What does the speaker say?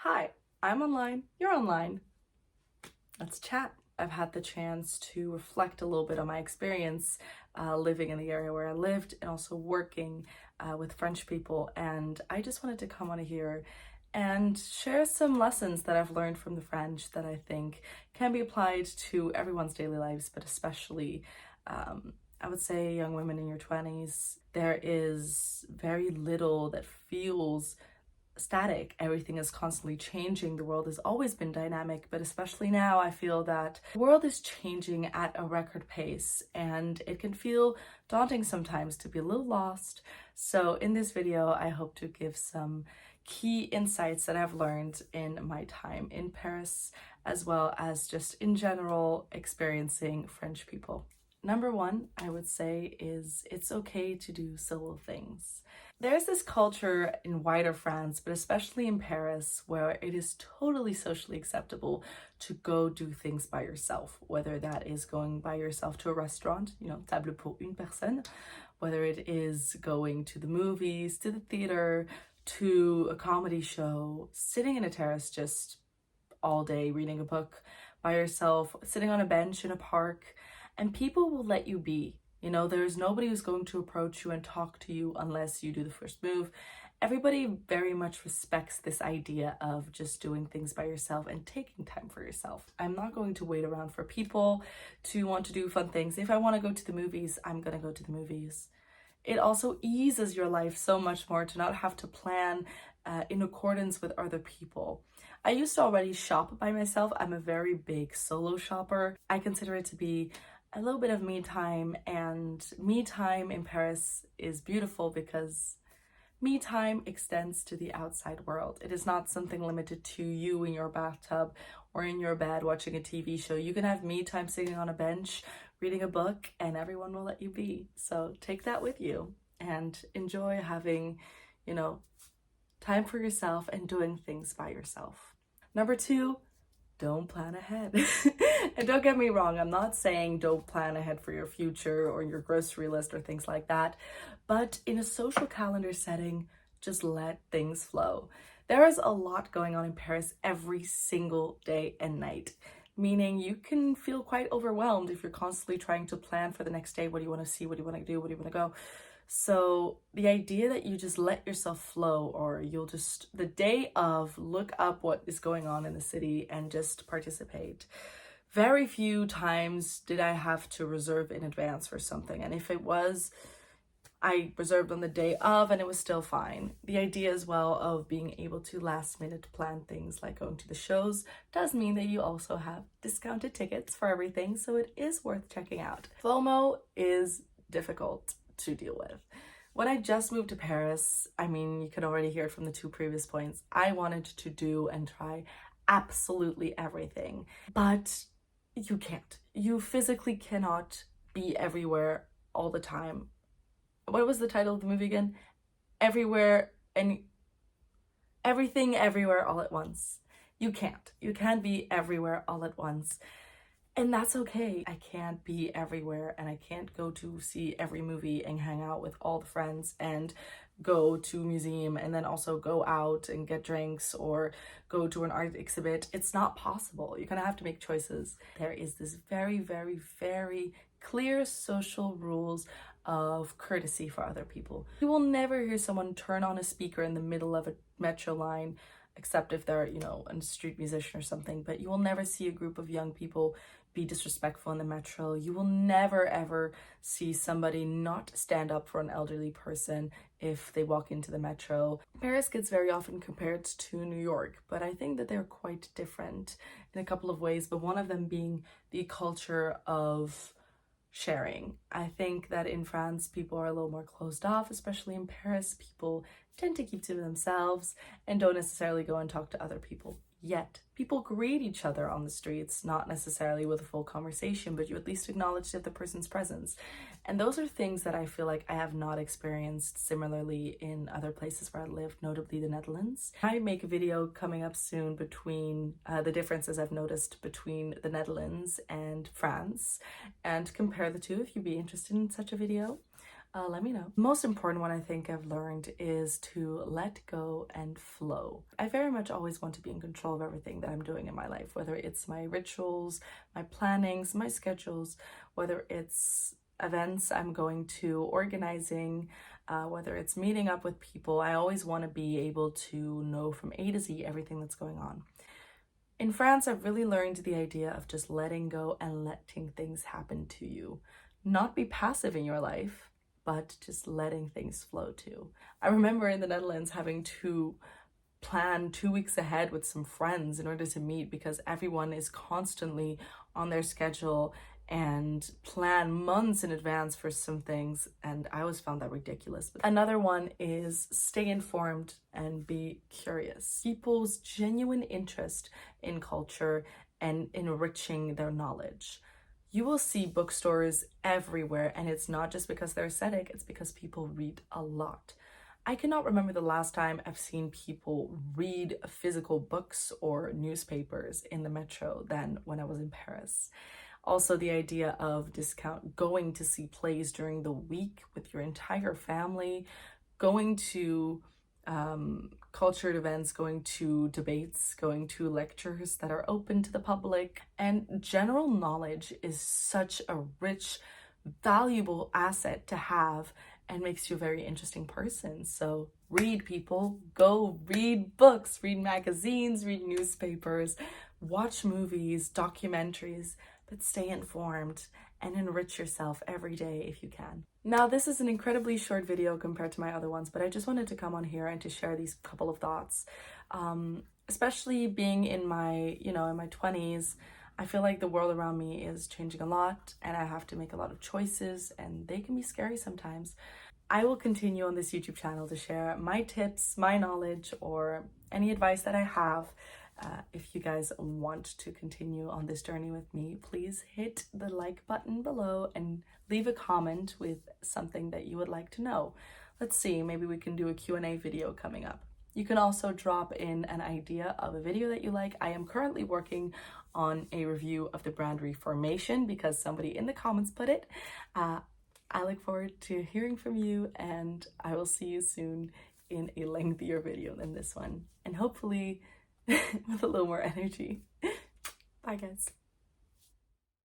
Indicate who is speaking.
Speaker 1: Hi, I'm online, you're online. Let's chat. I've had the chance to reflect a little bit on my experience living in the area where I lived and also working with French people. And I just wanted to come on here and share some lessons that I've learned from the French that I think can be applied to everyone's daily lives, but especially I would say young women in your 20s. There is very little that feels static. Everything is constantly changing. The world has always been dynamic, but especially now I feel that the world is changing at a record pace and it can feel daunting sometimes to be a little lost. So in this video, I hope to give some key insights that I've learned in my time in Paris, as well as just in general experiencing French people. Number one, I would say, is it's okay to do solo things. There's this culture in wider France, but especially in Paris, where it is totally socially acceptable to go do things by yourself, whether that is going by yourself to a restaurant, table pour une personne, whether it is going to the movies, to the theater, to a comedy show, sitting in a terrace just all day reading a book by yourself, sitting on a bench in a park, and people will let you be. There's nobody who's going to approach you and talk to you unless you do the first move. Everybody very much respects this idea of just doing things by yourself and taking time for yourself. I'm not going to wait around for people to want to do fun things. If I want to go to the movies, I'm going to go to the movies. It also eases your life so much more to not have to plan in accordance with other people. I used to already shop by myself. I'm a very big solo shopper. I consider it to be a little bit of me time, and me time in Paris is beautiful because me time extends to the outside world. It is not something limited to you in your bathtub or in your bed watching a TV show. You can have me time sitting on a bench, reading a book, and everyone will let you be. So take that with you and enjoy having, time for yourself and doing things by yourself. Number two, don't plan ahead. And don't get me wrong, I'm not saying don't plan ahead for your future or your grocery list or things like that, but in a social calendar setting, just let things flow. There is a lot going on in Paris every single day and night, meaning you can feel quite overwhelmed if you're constantly trying to plan for the next day. What do you want to see? What do you want to do? Where do you want to go? So the idea that you just let yourself flow, or you'll just the day of look up what is going on in the city and just participate. Very few times did I have to reserve in advance for something, and if it was, I reserved on the day of and it was still fine. The idea as well of being able to last minute plan things like going to the shows does mean that you also have discounted tickets for everything, so it is worth checking out. FOMO is difficult to deal with. When I just moved to Paris, you can already hear it from the two previous points, I wanted to do and try absolutely everything, but you can't. You physically cannot be everywhere all the time. What was the title of the movie again? Everywhere and everything everywhere all at once. You can't be everywhere all at once. And that's okay. I can't be everywhere, and I can't go to see every movie and hang out with all the friends and go to a museum and then also go out and get drinks or go to an art exhibit. It's not possible. You're gonna have to make choices. There is this very, very, very clear social rules of courtesy for other people. You will never hear someone turn on a speaker in the middle of a metro line, except if they're, a street musician or something, but you will never see a group of young people be disrespectful in the metro. You will never ever see somebody not stand up for an elderly person if they walk into the metro. Paris gets very often compared to New York, but I think that they're quite different in a couple of ways, but one of them being the culture of sharing. I think that in France, people are a little more closed off, especially in Paris. People tend to keep to themselves and don't necessarily go and talk to other people. Yet people greet each other on the streets, not necessarily with a full conversation, but you at least acknowledge the person's presence. And those are things that I feel like I have not experienced similarly in other places where I lived, notably the Netherlands. I make a video coming up soon between the differences I've noticed between the Netherlands and France, and compare the two if you'd be interested in such a video. let me know. Most important one I think I've learned is to let go and flow. I very much always want to be in control of everything that I'm doing in my life, whether it's my rituals, my plannings, my schedules, whether it's events I'm going to, organizing, whether it's meeting up with people. I always want to be able to know from A to Z everything that's going on. In France, I've really learned the idea of just letting go and letting things happen to you. Not be passive in your life, but just letting things flow too. I remember in the Netherlands having to plan 2 weeks ahead with some friends in order to meet because everyone is constantly on their schedule and plan months in advance for some things, and I always found that ridiculous. Another one is stay informed and be curious. People's genuine interest in culture and enriching their knowledge. You will see bookstores everywhere, and it's not just because they're aesthetic, it's because people read a lot. I cannot remember the last time I've seen people read physical books or newspapers in the metro than when I was in Paris. Also, the idea of going to see plays during the week with your entire family, going to cultured events, going to debates, going to lectures that are open to the public. And general knowledge is such a rich, valuable asset to have and makes you a very interesting person. So read, people. Go read books, read magazines, read newspapers, watch movies, documentaries, but stay informed and enrich yourself every day if you can. Now, this is an incredibly short video compared to my other ones, but I just wanted to come on here and to share these couple of thoughts. Especially being in my, in my 20s, I feel like the world around me is changing a lot and I have to make a lot of choices and they can be scary sometimes. I will continue on this YouTube channel to share my tips, my knowledge, or any advice that I have. If you guys want to continue on this journey with me, please hit the like button below and leave a comment with something that you would like to know. Let's see, maybe we can do a Q&A video coming up. You can also drop in an idea of a video that you like. I am currently working on a review of the brand Reformation because somebody in the comments put it. I look forward to hearing from you, and I will see you soon in a lengthier video than this one, and hopefully with a little more energy. Bye guys.